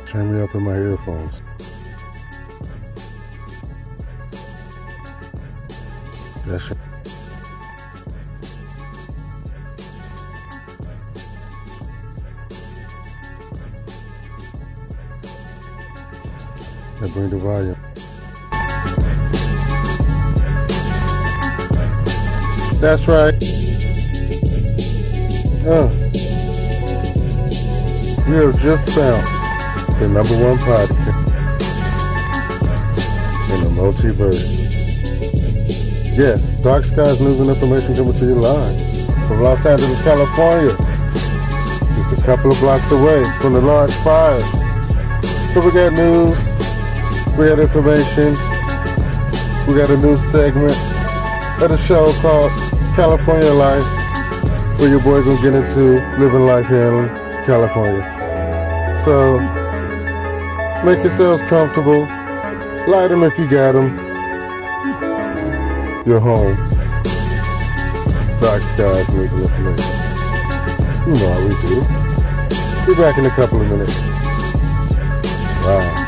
Turn me up in my earphones. That's right. And bring the volume. That's right. We have just found the #1 podcast in the multiverse. Yes, Dark Skies News and Information coming to you live from Los Angeles, California. Just a couple of blocks away from the large fire. So we got news, we got information, we got a new segment of the show called California Life, where your boy gonna get into living life here in California. So make yourselves comfortable, light them if you got them. You're home. Dark Skies News and Information. You know how we do. Be back in a couple of minutes. Wow.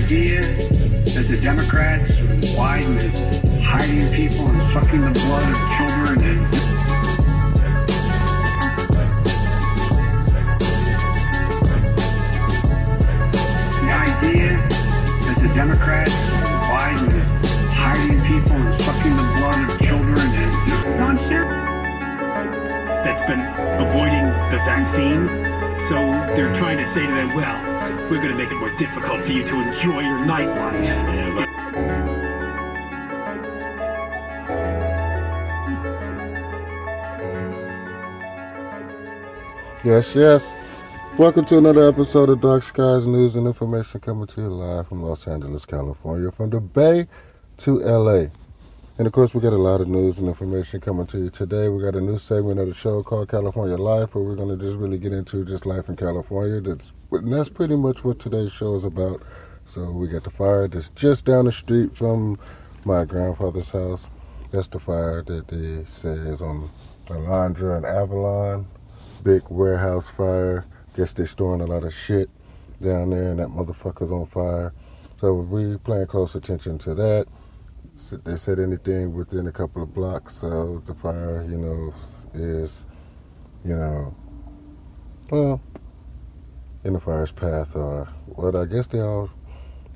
Idea that the Democrats and Biden is hiding people and sucking the blood of children and the idea that the Democrats and Biden is hiding people and sucking the blood of children and nonsense that's been avoiding the vaccine. So they're trying to say to them, well, we're going to make it more difficult for you to enjoy your nightlife. Yes. Welcome to another episode of Dark Skies News and Information coming to you live from Los Angeles, California, from the Bay to LA. And of course, we got a lot of news and information coming to you today. We got a new segment of the show called California Life, where we're going to just really get into just life in California. And that's pretty much what today's show is about. So we got the fire that's just down the street from my grandfather's house. That's the fire that they say is on Alondra and Avalon. Big warehouse fire. Guess they're storing a lot of shit down there, and that motherfucker's on fire. So we paying close attention to that. They said anything within a couple of blocks of the fire, is, well, in the fire's path, or what I guess they all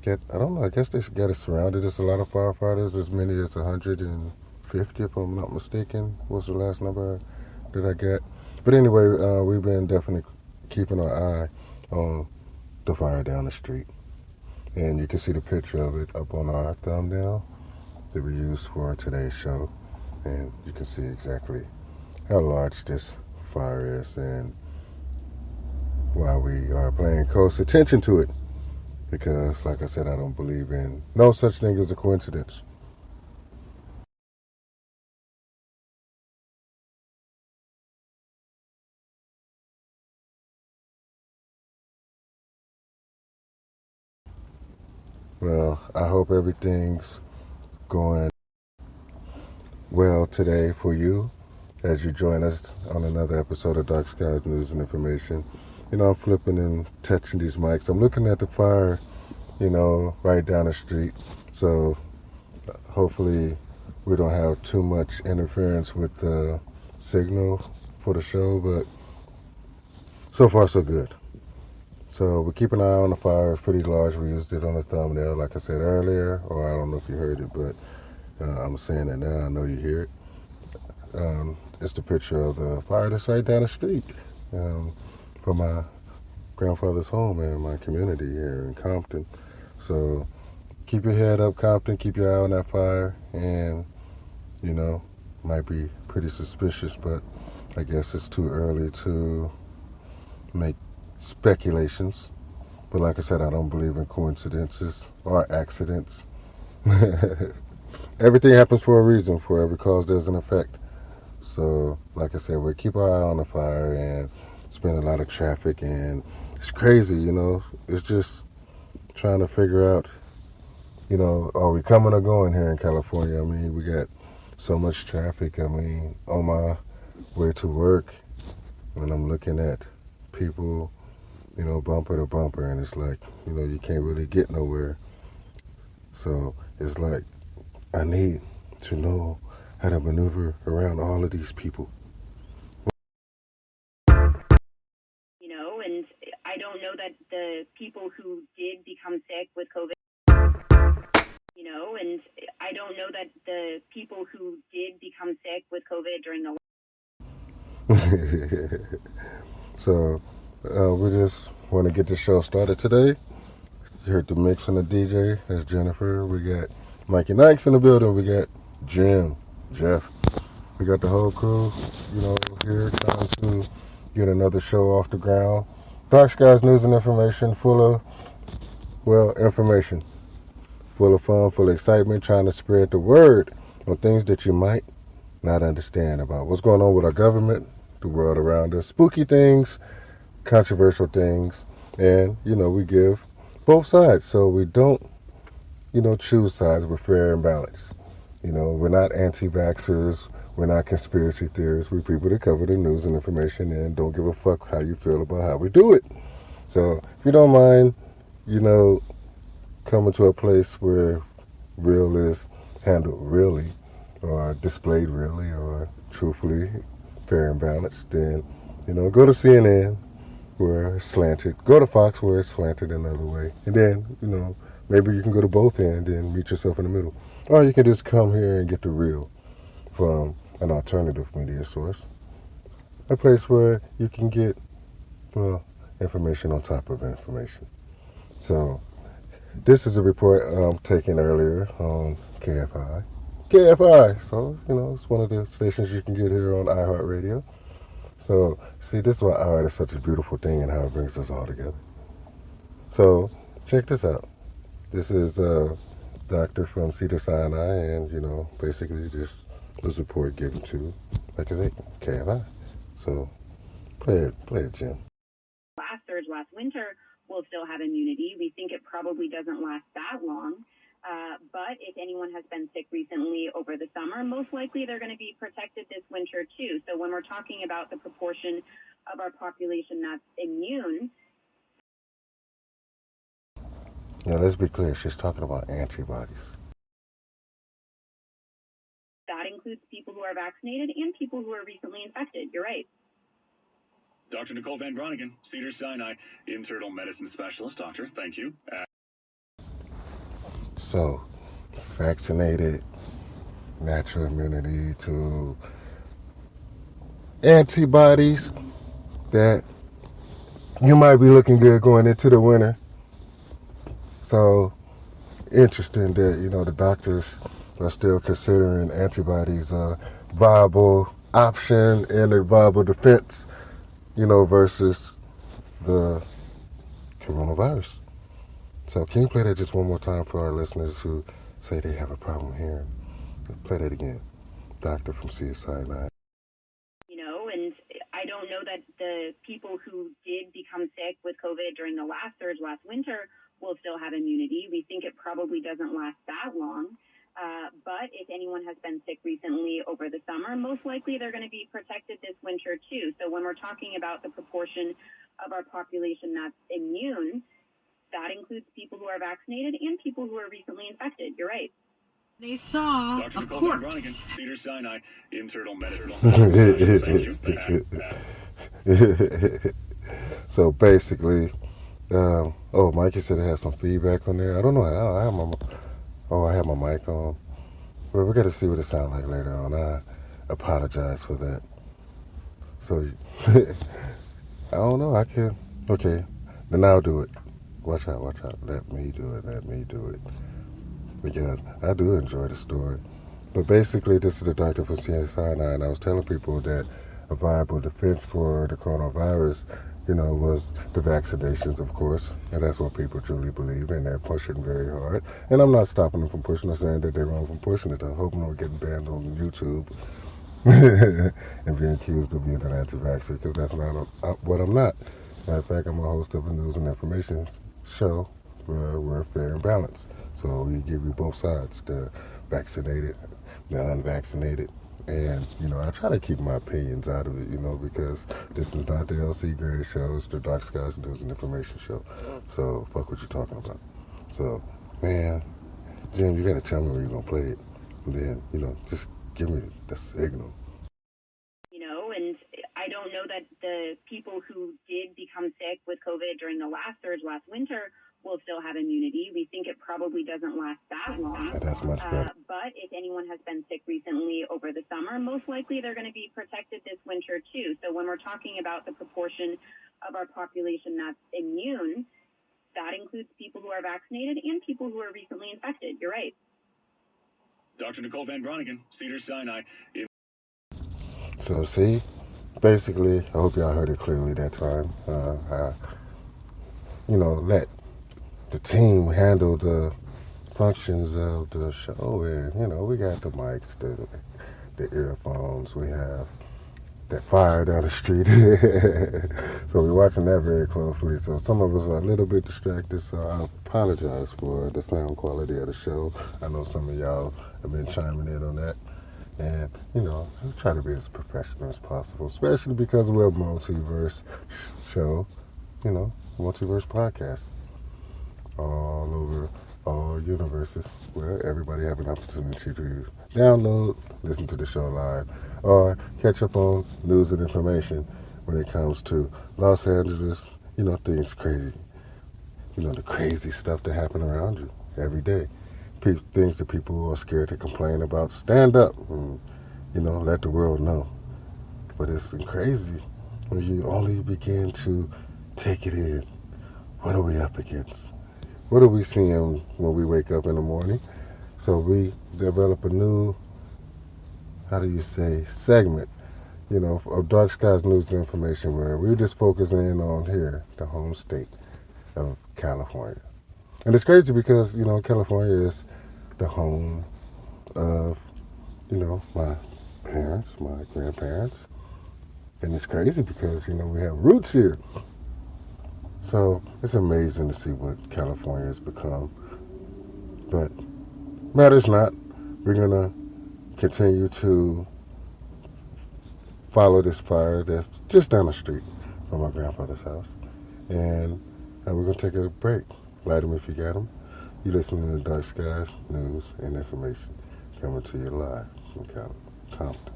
get, I don't know, I guess they got it surrounded. There's a lot of firefighters, as many as 150, if I'm not mistaken, was the last number that I got. But anyway, we've been definitely keeping our eye on the fire down the street. And you can see the picture of it up on our thumbnail that we used for today's show, and you can see exactly how large this fire is and why we are paying close attention to it, because like I said, I don't believe in no such thing as a coincidence. Well, I hope everything's going well today for you as you join us on another episode of Dark Skies News and Information. I'm flipping and touching these mics. I'm looking at the fire, right down the street. So hopefully we don't have too much interference with the signal for the show, but so far so good. So we keep an eye on the fire. It's pretty large. We used it on the thumbnail, like I said earlier, or I don't know if you heard it, but I'm saying it now. I know you hear it. It's the picture of the fire that's right down the street from my grandfather's home in my community here in Compton. So keep your head up, Compton. Keep your eye on that fire. And, you know, might be pretty suspicious, but I guess it's too early to make speculations. But like I said, I don't believe in coincidences or accidents. Everything happens for a reason. For every cause, there's an effect. So, like I said, we'll keep our eye on the fire, and it's been a lot of traffic, and it's crazy, you know. It's just trying to figure out, you know, are we coming or going here in California? I mean, we got so much traffic. I mean, on my way to work, when I'm looking at people, you know, bumper to bumper, and it's like, you know, you can't really get nowhere. So it's like, I need to know how to maneuver around all of these people. You know, and I don't know that the people who did become sick with COVID, you know, and I don't know that the people who did become sick with COVID during the So we just want to get the show started today. You heard the mix and the DJ. That's Jennifer. We got Mikey Nikes in the building. We got Jim, Jeff. We got the whole crew, you know, here trying to get another show off the ground. Dark Skies News and Information, full of, well, information. Full of fun, full of excitement, trying to spread the word on things that you might not understand about what's going on with our government, the world around us, spooky things, controversial things, and, you know, we give both sides, so we don't, you know, choose sides. We're fair and balanced. You know, we're not anti-vaxxers, we're not conspiracy theorists. We're people that cover the news and information and don't give a fuck how you feel about how we do it. So if you don't mind, you know, coming to a place where real is handled really, or displayed really, or truthfully, fair and balanced, then, you know, go to CNN where it's slanted. Go to Fox where it's slanted another way. And then, you know, maybe you can go to both ends and meet yourself in the middle. Or you can just come here and get the real from an alternative media source. A place where you can get, well, information on top of information. So, this is a report taken earlier on KFI. KFI, so, you know, it's one of the stations you can get here on iHeartRadio. So, see, this is why art is such a beautiful thing and how it brings us all together. So, check this out. This is a doctor from Cedars-Sinai, and, you know, basically this was a report given to, like I said, KFI. So, play it, Jim. last surge last winter will still have immunity. We think it probably doesn't last that long. But if anyone has been sick recently over the summer, most likely they're going to be protected this winter too. So when we're talking about the proportion of our population that's immune. Yeah, let's be clear. She's talking about antibodies. That includes people who are vaccinated and people who are recently infected. You're right. Dr. Nicole Van Groningen, Cedars-Sinai, internal medicine specialist. Doctor, thank you. So, vaccinated, natural immunity to antibodies that you might be looking good going into the winter. So, interesting that, you know, the doctors are still considering antibodies a viable option and a viable defense, you know, versus the coronavirus. So can you play that just one more time for our listeners who say they have a problem hearing? Play that again. Doctor from Cedars-Sinai. You know, and I don't know that the people who did become sick with COVID during the last surge last winter will still have immunity. We think it probably doesn't last that long. But if anyone has been sick recently over the summer, most likely they're going to be protected this winter too. So when we're talking about the proportion of our population that's immune, that includes people who are vaccinated and people who are recently infected. You're right. They saw Dr. a Nicole corpse. Van Groningen, Cedars-Sinai, internal medicine Thank you. So basically, Mikey said it had some feedback on there. I don't know. I have my mic on. Well, we got to see what it sounds like later on. I apologize for that. So, I don't know. Okay. then I'll do it. Watch out. Let me do it. Because I do enjoy the story. But basically, this is the doctor from Sinai, and I was telling people that a viable defense for the coronavirus, was the vaccinations, of course. And that's what people truly believe, and they're pushing very hard. And I'm not stopping them from pushing. I'm saying that they're wrong from pushing it. I'm hoping I'm getting banned on YouTube and being accused of being an anti-vaxxer, because that's not what I'm not. Matter of fact, I'm a host of a news and information show where we're fair and balanced. So we give you both sides, the vaccinated, the unvaccinated. And, I try to keep my opinions out of it, because this is not the LC Gray show, it's the Dark Skies News and Information show. So fuck what you're talking about. So, man, Jim, you gotta tell me where you're gonna play it. And then, just give me the signal. And I don't know that the people who did become sick with COVID during the last surge last winter will still have immunity. We think it probably doesn't last that long. That's much better. But if anyone has been sick recently over the summer, most likely they're going to be protected this winter too. So when we're talking about the proportion of our population that's immune, that includes people who are vaccinated and people who are recently infected. You're right. Dr. Nicole Van Bronigan, Cedars-Sinai. So see, basically, I hope y'all heard it clearly that time. Let the team handle the functions of the show, and we got the mics, the earphones, we have that fire down the street. So we're watching that very closely. So some of us are a little bit distracted, so I apologize for the sound quality of the show. I know some of y'all have been chiming in on that. And, I try to be as professional as possible, especially because we're a multiverse show, multiverse podcast. All over all universes where everybody have an opportunity to download, listen to the show live, or catch up on news and information when it comes to Los Angeles, things crazy. The crazy stuff that happen around you every day. Things that people are scared to complain about. Stand up and, let the world know. But it's crazy when you only begin to take it in. What are we up against? What are we seeing when we wake up in the morning? So we develop a new, segment, of Dark Skies News and Information, where we just focus in on here, the home state of California. And it's crazy because, California is the home of, my parents, my grandparents. And it's crazy because, we have roots here. So it's amazing to see what California has become. But matters not. We're going to continue to follow this fire that's just down the street from my grandfather's house. And we're going to take a break. Light them if you got them. You listening to Dark Skies News and Information, coming to you live from Compton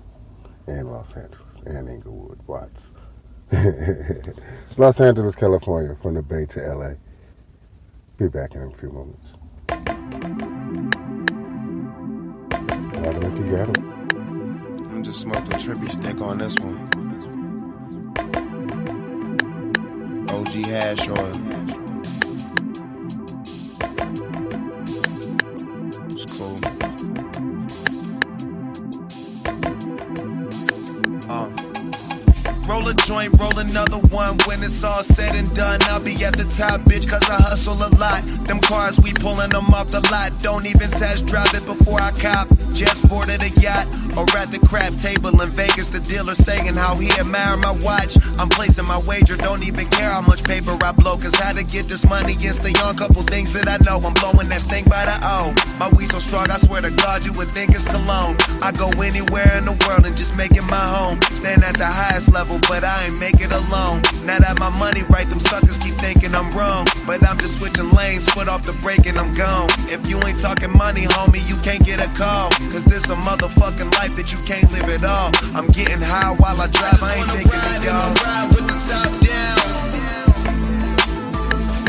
and Los Angeles and Inglewood, Watts. Los Angeles, California, from the Bay to LA. Be back in a few moments. Light them if you got them. I'm just smoking a trippy stick on this one. OG hash oil. Roll a joint, roll another one. When it's all said and done, I'll be at the top, bitch, cause I hustle a lot. Them cars, we pulling them off the lot. Don't even test drive it before I cop. Just boarded a yacht or at the crap table in Vegas. The dealer saying how he admire my watch. I'm placing my wager, don't even care how much paper I blow. Cause how to get this money is the young couple things that I know. I'm blowing that stink by the O. My weed so strong, I swear to God, you would think it's cologne. I go anywhere in the world and just make it my home. Stand at the highest level, but I ain't make it alone. Now that my money right, them suckers keep thinking I'm wrong. But I'm just switching lanes, foot off the brake and I'm gone. If you ain't talking money, homie, you can't get a call. Cause this a motherfucking life that you can't live at all. I'm getting high while I drive, I ain't thinking of y'all. Ride with the top down.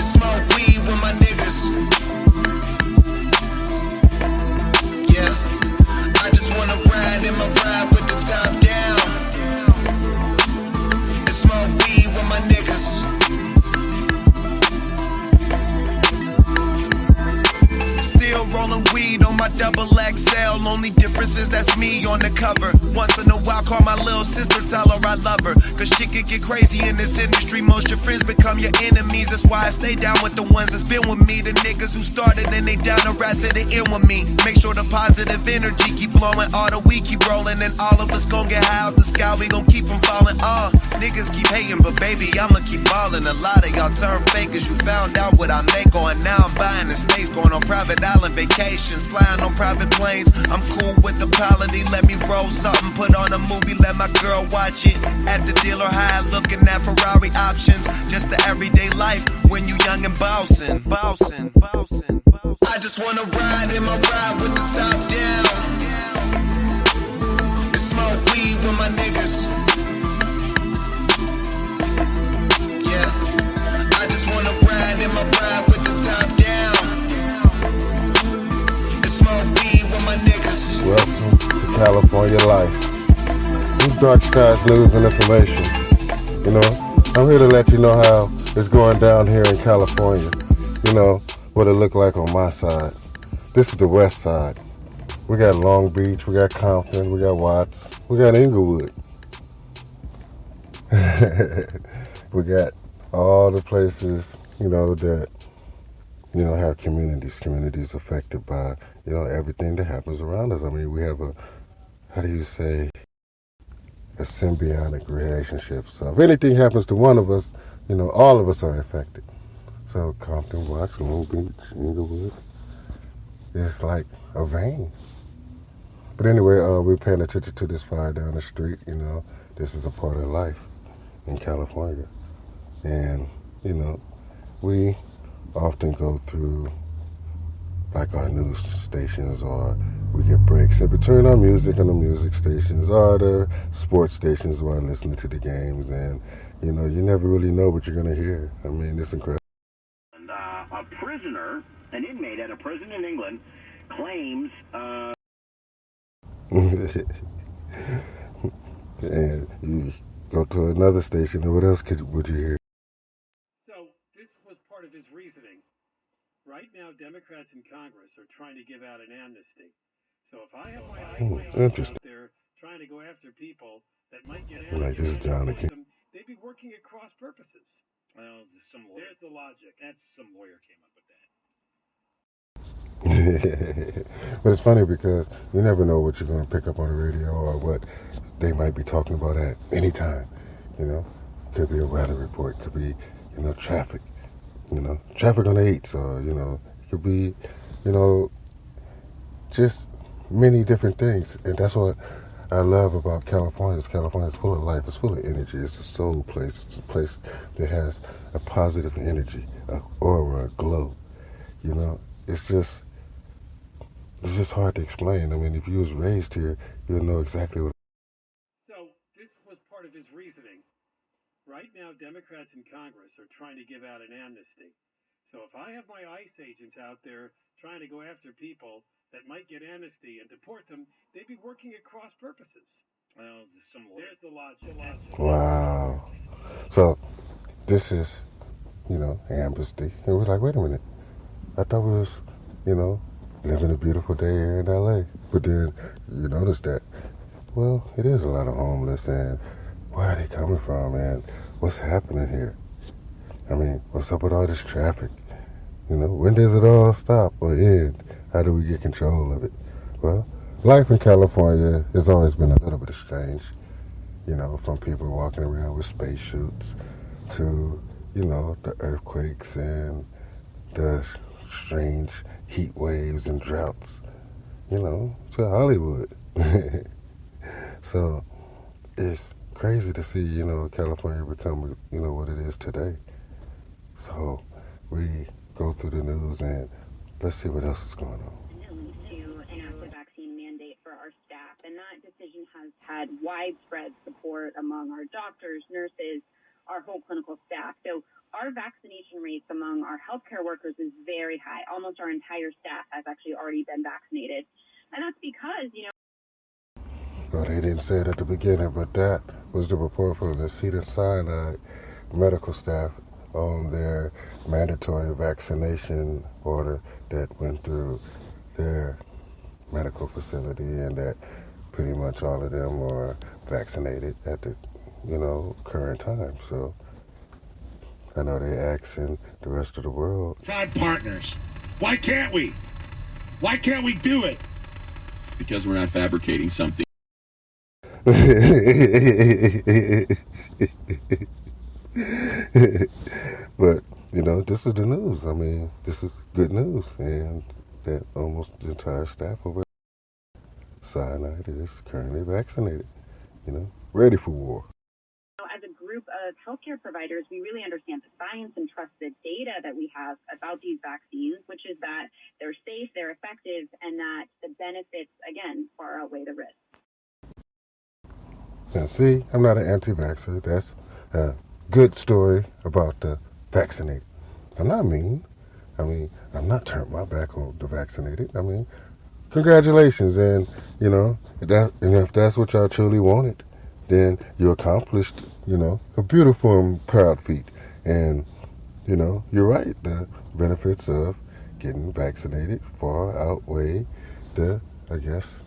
Smoke weed with my niggas. Yeah, I just wanna ride in my ride with the top down. Smoke weed with my niggas. on my double XL. Only difference is that's me on the cover. Once in a while, call my little sister, tell her I love her. Cause shit can get crazy in this industry. Most your friends become your enemies. That's why I stay down with the ones that's been with me. The niggas who started and they down the ride to the end with me. Make sure the positive energy keep flowing. All the week keep rolling. And all of us gon' get high out the sky. We gon' keep from falling. Niggas keep hating, but baby, I'ma keep ballin'. A lot of y'all turn fakers. You found out what I make on. Now I'm buying the states, going on private island vacations, flying on private planes. I'm cool with the quality. Let me roll something, put on a movie, let my girl watch it. At the dealer high, looking at Ferrari options. Just the everyday life when you young and bouncing. I just wanna ride in my ride with the top down and smoke weed with my niggas. Yeah, I just wanna ride in my ride with the top down and smoke weed with my niggas. Welcome to California life. These dark skies news and information. You know, I'm here to let you know how it's going down here in California. You know, what it look like on my side. This is the west side. We got Long Beach, we got Compton, we got Watts, we got Inglewood. We got all the places, you know, that, you know, have communities affected by, you know, everything that happens around us. I mean, we have a, how do you say, a symbiotic relationship. So if anything happens to one of us, you know, all of us are affected. So Compton, Watts, Long Beach, Inglewood, it's like a vein. But anyway, we're paying attention to this fire down the street. You know, this is a part of life in California. And, you know, we often go through like our news stations, or we get breaks in between our music and the music stations, or the sports stations while listening to the games. And, you know, you never really know what you're going to hear. I mean, it's incredible. And, a prisoner, an inmate at a prison in England, claims... And you go to another station, and what else would you hear? So this was part of his reasoning. Right now, Democrats in Congress are trying to give out an amnesty. So if I have my eyes out there trying to go after people that might get Like this is Jonathan. they'd be working at cross purposes. Well, there's the logic. That's some lawyer came up with that. But it's funny because you never know what you're going to pick up on the radio or what they might be talking about at any time. You know, could be a weather report, could be, you know, traffic. You know, traffic on the 8s, or, you know, it could be, you know, just many different things. And that's what I love about California. California is full of life. It's full of energy. It's a soul place. It's a place that has a positive energy, a aura, a glow. You know, it's just hard to explain. I mean, if you was raised here, you'll know exactly what. So this was part of his reasoning. Right now, Democrats in Congress are trying to give out an amnesty. So if I have my ICE agents out there trying to go after people that might get amnesty and deport them, they'd be working at cross purposes. Well, there's the logic. Wow. So this is, you know, amnesty. And we're like, wait a minute. I thought we was, you know, living a beautiful day here in LA. But then you notice that, well, it is a lot of homeless, and where are they coming from, and what's happening here? I mean, what's up with all this traffic? You know, when does it all stop or end? How do we get control of it? Well, life in California has always been a little bit strange. You know, from people walking around with spacesuits to, you know, the earthquakes and the strange heat waves and droughts, you know, to Hollywood. So it's crazy to see, you know, California become, you know, what it is today. So we go through the news and let's see what else is going on. To enact a vaccine mandate for our staff, and that decision has had widespread support among our doctors, nurses, our whole clinical staff. So our vaccination rates among our healthcare workers is very high. Almost our entire staff has actually already been vaccinated. And that's because, you know, Well, they didn't say it at the beginning, but that was the report from the Cedars-Sinai medical staff on their mandatory vaccination order that went through their medical facility, and that pretty much all of them are vaccinated at the, current time. So I know they're asking the rest of the world. 5 partners. Why can't we? Why can't we do it? Because we're not fabricating something. But, this is the news. I mean, this is good news. And that almost the entire staff over Cyanide is currently vaccinated, ready for war. As a group of healthcare providers, we really understand the science and trust the data that we have about these vaccines, which is that they're safe, they're effective, and that the benefits, again, far outweigh the risks. Now, see, I'm not an anti-vaxxer. That's a good story about the vaccinated. I'm not mean. I'm not turning my back on the vaccinated. Congratulations. And, if that's what y'all truly wanted, then you accomplished, a beautiful and proud feat. And, you're right. The benefits of getting vaccinated far outweigh the, I guess,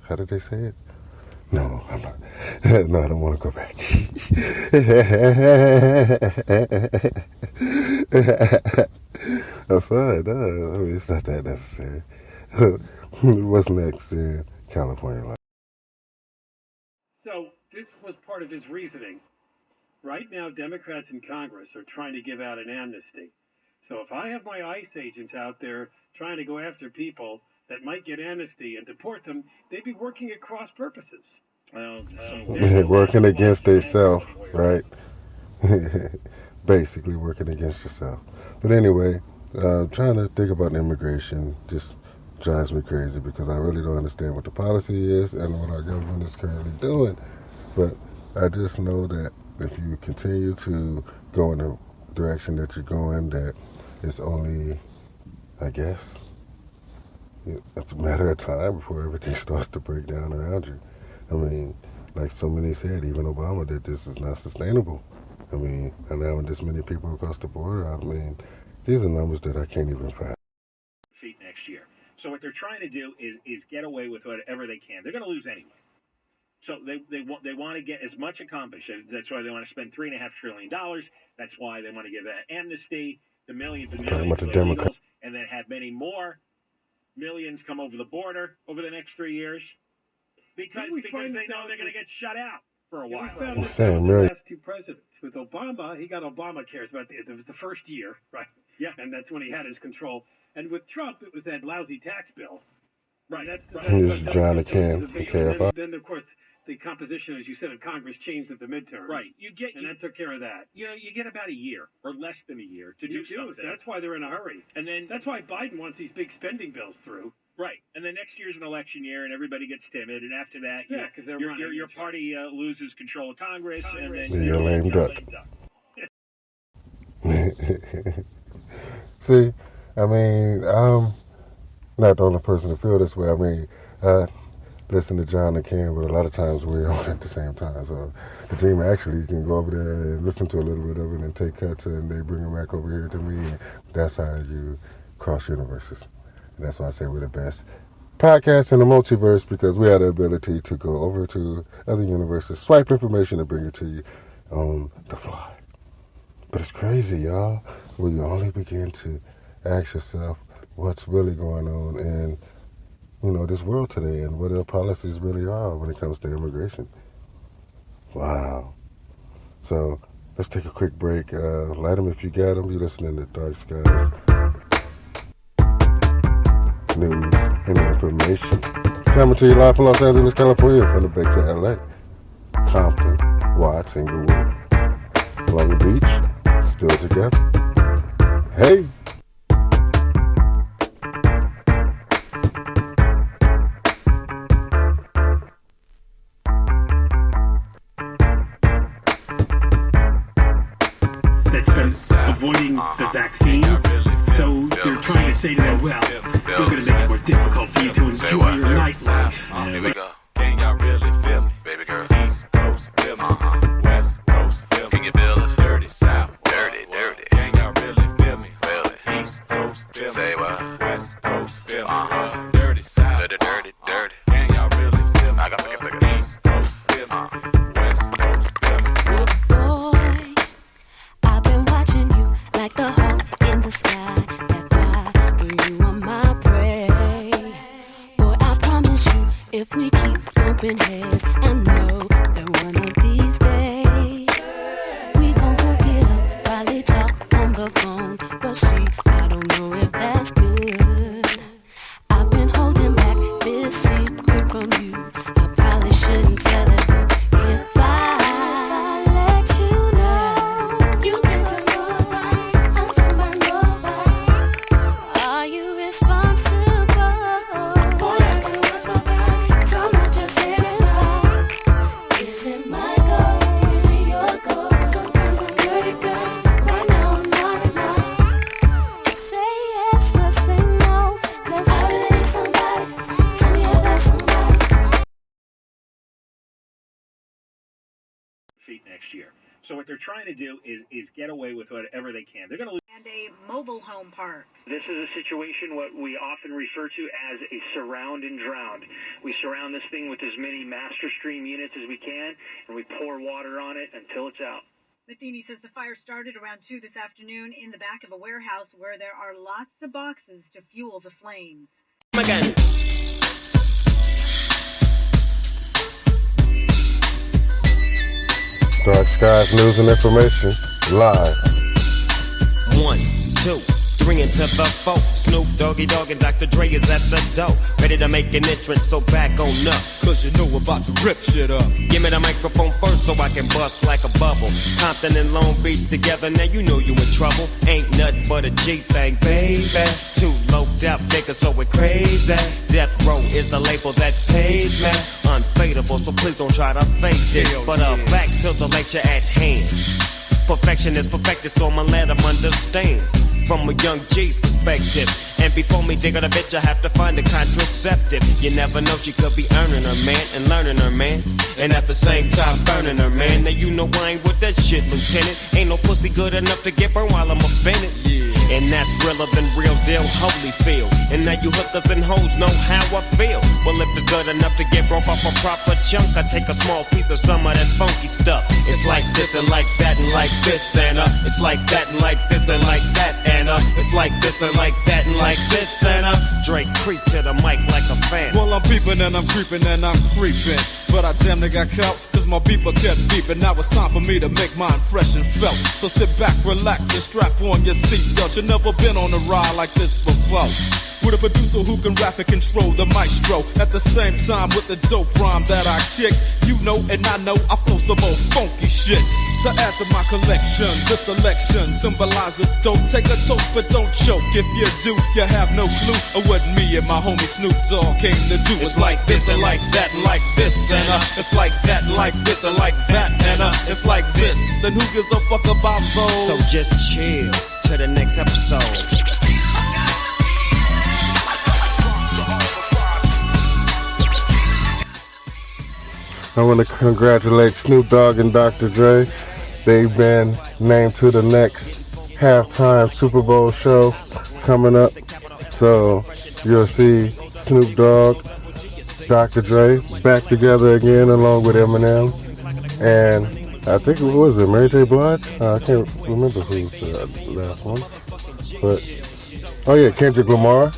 how did they say it? No, I'm not. No, I don't want to go back. I'm sorry. No, it's not that necessary. What's next in California? So this was part of his reasoning. Right now, Democrats in Congress are trying to give out an amnesty. So if I have my ICE agents out there trying to go after people that might get amnesty and deport them, they'd be working at cross purposes. Working against themselves, right? Basically working against yourself. But anyway, trying to think about immigration just drives me crazy because I really don't understand what the policy is and what our government is currently doing. But I just know that if you continue to go in the direction that you're going, that it's only, I guess, it's a matter of time before everything starts to break down around you. Like so many said, even Obama, that this is not sustainable. Allowing this many people across the border, these are numbers that I can't even find. Feet next year. So what they're trying to do is get away with whatever they can. They're going to lose anyway. So they want to get as much accomplished. That's why they want to spend $3.5 trillion. That's why they want to give an amnesty to millions and millions of illegals, and then have many more millions come over the border over the next 3 years. Because they know they're going to get shut out for a while. We found the last 2 presidents. With Obama, he got Obamacare. It was the first year, right? Yeah. And that's when he had his control. And with Trump, it was that lousy tax bill. Right. He's John McCain. Then, of course, the composition, as you said, of Congress changed at the midterm. Right. That took care of that. You get about a year or less than a year to do something. That's why they're in a hurry. And then that's why Biden wants these big spending bills through. Right. And then next year's an election year, and everybody gets timid. And after that, because your party loses control of Congress, and then you're a lame duck. See, I'm not the only person to feel this way. I listen to John and Ken, but a lot of times we're on at the same time. So the team actually can go over there and listen to a little bit of it and take cuts, and they bring them back over here to me. And that's how you cross universes. And that's why I say we're the best podcast in the multiverse, because we have the ability to go over to other universes, swipe information, and bring it to you on the fly. But it's crazy, y'all, when you only begin to ask yourself what's really going on in, this world today and what the policies really are when it comes to immigration. Wow. So let's take a quick break. Light them if you got them. You're listening to Dark Skies News and Information. Coming to you live from Los Angeles, California, from the Bay to LA, Compton, Watts, Inglewood, Long Beach, still together. Hey! That's been avoiding the vaccine. So you're trying to say to them, well, we're going to make it more difficult for you to enjoy your nightlife. Here we go. Can y'all really feel me? Baby girl. East Coast, feel me. West Coast, feel me. Can you feel us? Dirty South, dirty. Can y'all really feel me? Feel it. bumping heads. I know that one of these days we gon' hook it up, probably talk on the phone. But see, I don't know if that's good. I've been holding back this secret from you. I probably shouldn't tell it, but if I let you know, you can't tell nobody. I'm talking about nobody. Are you responsible? Boy, I gotta watch my back, 'cause I'm not just hitting by. Is it my goal? Is it your goal? Sometimes I'm good at good. Right now I'm not enough. Say yes or say no, 'cause I really need somebody. Tell me if that's somebody. Feet next year. So what they're trying to do is get away with whatever they can. They're going to lose. And a mobile home park. This is a situation what we often refer to as a surround and drown. We surround this thing with as many master stream units as we can, and we pour water on it until it's out. Matheny says the fire started around 2 this afternoon in the back of a warehouse where there are lots of boxes to fuel the flames. Again. Dark Skies News and Information, live. 1, 2, 3 into the 4. Snoop Doggy Dogg and Dr. Dre is at the door, ready to make an entrance, so back on up. Cause you know we're about to rip shit up. Give me the microphone first so I can bust like a bubble. Compton and Long Beach together, now you know you in trouble. Ain't nothing but a G thing, baby. Too loped out niggas, so we're crazy. Death Row is the label that pays me. Unfadable, so please don't try to fake this. But back to the lecture at hand. Perfection is perfected, so I'ma let them understand. From a young G's perspective. And before me dig on a bitch, I have to find a contraceptive. You never know, she could be earning her man and learning her man, and at the same time burning her man. Now you know I ain't with that shit, Lieutenant. Ain't no pussy good enough to get burned while I'm offended. And that's realer than real deal, Holyfield. And now you hookers and hoes know how I feel. Well, if it's good enough to get broke off a proper chunk, I take a small piece of some of that funky stuff. It's like this and like that and like this and it's like that and like this and like that and it's like this and like that and like this and Drake creep to the mic like a fan. Well, I'm peeping and I'm creeping and I'm creeping, but I damn near got caught, cause my beeper kept beeping. Now it's time for me to make my impression felt. So sit back, relax, and strap on your seatbelt. You've never been on a ride like this before, with a producer who can rap and control the maestro. At the same time with the dope rhyme that I kick, you know and I know I flow some old funky shit. To add to my collection, this selection symbolizes don't take a toke but don't choke. If you do, you have no clue of what me and my homie Snoop Dogg came to do. It's like this and like that and like this and it's like that and like this and like that and it's like this. And who gives a fuck about those? So just chill to the next episode. I want to congratulate Snoop Dogg and Dr. Dre. They've been named to the next halftime Super Bowl show coming up. So you'll see Snoop Dogg, Dr. Dre back together again along with Eminem. And I think it was Mary J. Blige? I can't remember who's the last one. But, oh yeah, Kendrick Lamar.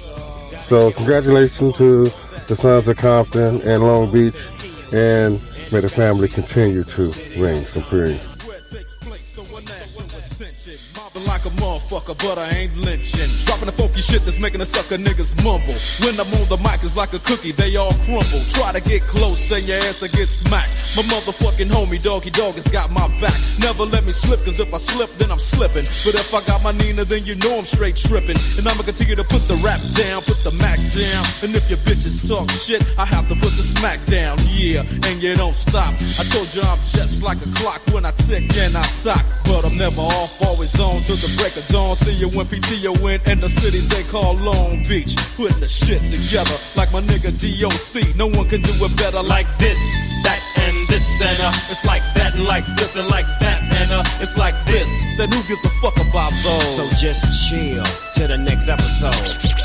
So congratulations to the Sons of Compton and Long Beach. And may the family continue to reign supreme. Like a motherfucker, but I ain't lynching. Dropping the funky shit that's making the sucker niggas mumble. When I'm on the mic, it's like a cookie, they all crumble. Try to get close, say your ass will get smacked. My motherfucking homie, Doggy Dogg, has got my back. Never let me slip, cause if I slip, then I'm slipping. But if I got my Nina, then you know I'm straight tripping. And I'ma continue to put the rap down, put the Mac down. And if your bitches talk shit, I have to put the smack down. Yeah, and you don't stop. I told you I'm just like a clock when I tick and I talk. But I'm never off, always on till the break of dawn. See you when PTO in the city they call Long Beach. Putting the shit together like my nigga DOC. No one can do it better like this, that, and this, and it's like that, and like this, and like that, and it's like this. Then who gives a fuck about those? So just chill to the next episode.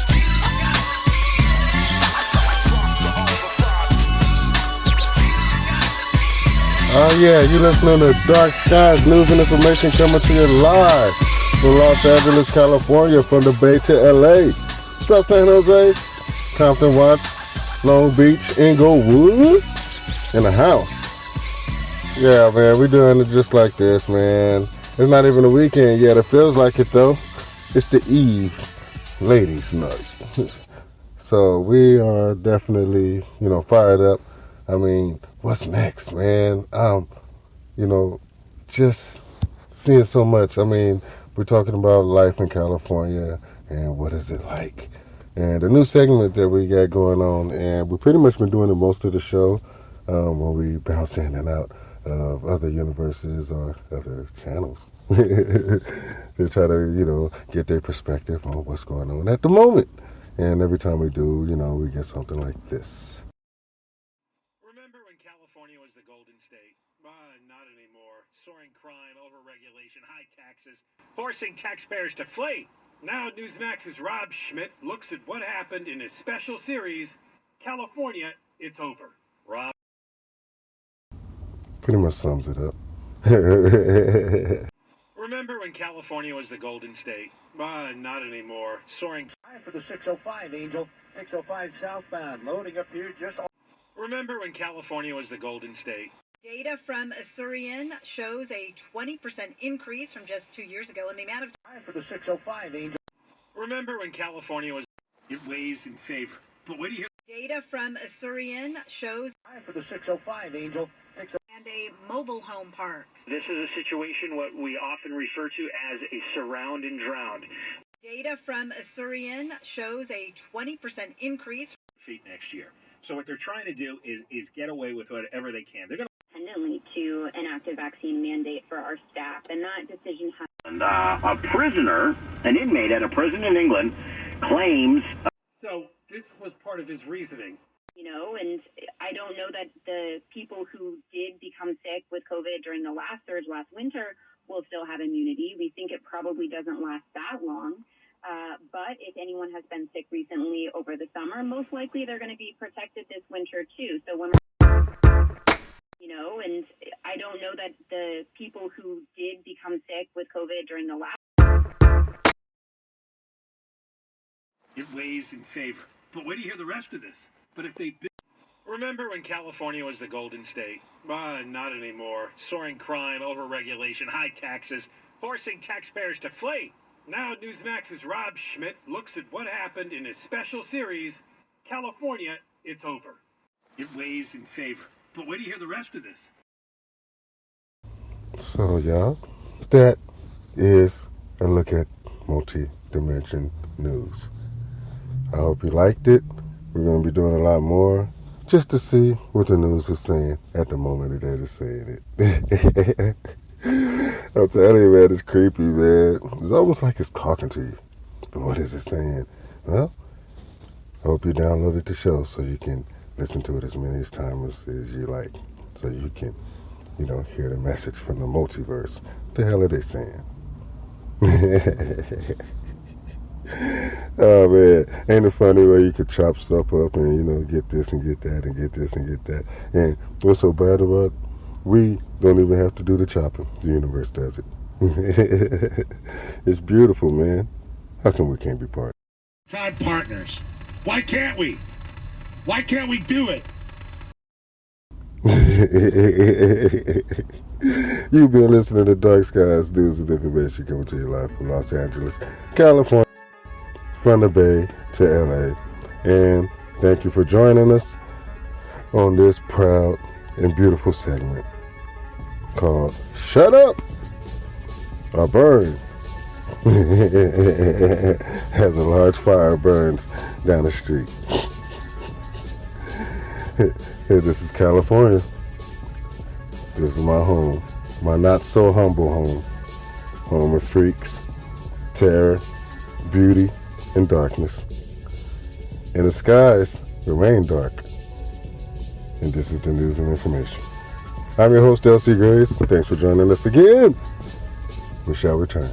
Oh yeah, you listening to Dark Skies News and Information coming to you live from Los Angeles, California, from the Bay to LA. South San Jose, Compton, Watts, Long Beach, Inglewood, in the house. Yeah, man, we doing it just like this, man. It's not even the weekend yet. It feels like it, though. It's the eve. Ladies' night. So we are definitely, fired up. I mean, what's next, man? Just seeing so much. I mean, we're talking about life in California and what is it like. And a new segment that we got going on, and we've pretty much been doing it most of the show when we bounce in and out of other universes or other channels. They try to, get their perspective on what's going on at the moment. And every time we do, we get something like this. Remember when California was the Golden State? Not anymore. Soaring crime, overregulation, high taxes, forcing taxpayers to flee. Now Newsmax's Rob Schmidt looks at what happened in his special series, California, It's Over. Rob. Pretty much sums it up. Remember when California was the Golden State? Not anymore. Soaring. For the 605 Angel, 605 southbound, loading up here just. Remember when California was the Golden State? Data from Assyrian shows a 20% increase from just 2 years ago in the amount of For the 605 Angel. Remember when California was. It weighs in favor. But what do you hear? data from Assyrian shows For the 605 Angel. and a mobile home park. This is a situation what we often refer to as a surround and drown. Data from Assyrian shows a 20% increase Feet next year. So what they're trying to do is get away with whatever they can. They're going Independently to enact a vaccine mandate for our staff, and that decision has. And a prisoner, an inmate at a prison in England, claims. So this was part of his reasoning. And I don't know that the people who did become sick with COVID during the last surge last winter will still have immunity. We think it probably doesn't last that long. But if anyone has been sick recently over the summer, most likely they're going to be protected this winter too. So when and I don't know that the people who did become sick with COVID during the last. it weighs in favor. But wait to hear the rest of this. But if they remember when California was the Golden State? Not anymore. Soaring crime, overregulation, high taxes, forcing taxpayers to flee. Now Newsmax's Rob Schmidt looks at what happened in his special series, California, It's Over. It weighs in favor. But wait to hear the rest of this. So, y'all, that is a look at multi-dimension news. I hope you liked it. We're going to be doing a lot more just to see what the news is saying at the moment that it is saying it. I'm telling you, man, it's creepy, man. It's almost like it's talking to you. But what is it saying? Well, I hope you downloaded the show so you can listen to it as many times as you like. So you can, hear the message from the multiverse. What the hell are they saying? Oh, man. Ain't it funny where you could chop stuff up and, get this and get that and get this and get that. And what's so bad about it? We don't even have to do the chopping. The universe does it. It's beautiful, man. How come we can't be part? 5 partners. Why can't we? Why can't we do it? You've been listening to Dark Skies News and Information coming to you live from Los Angeles, California, from the Bay to LA. And thank you for joining us on this proud and beautiful segment called Shut Up or Burn. As a large fire burns down the street. Hey, this is California. This is my home. My not so humble home. Home of freaks, terror, beauty, and darkness. And the skies remain dark. And this is the news and information. I'm your host, LC Grace. Thanks for joining us again. We shall return.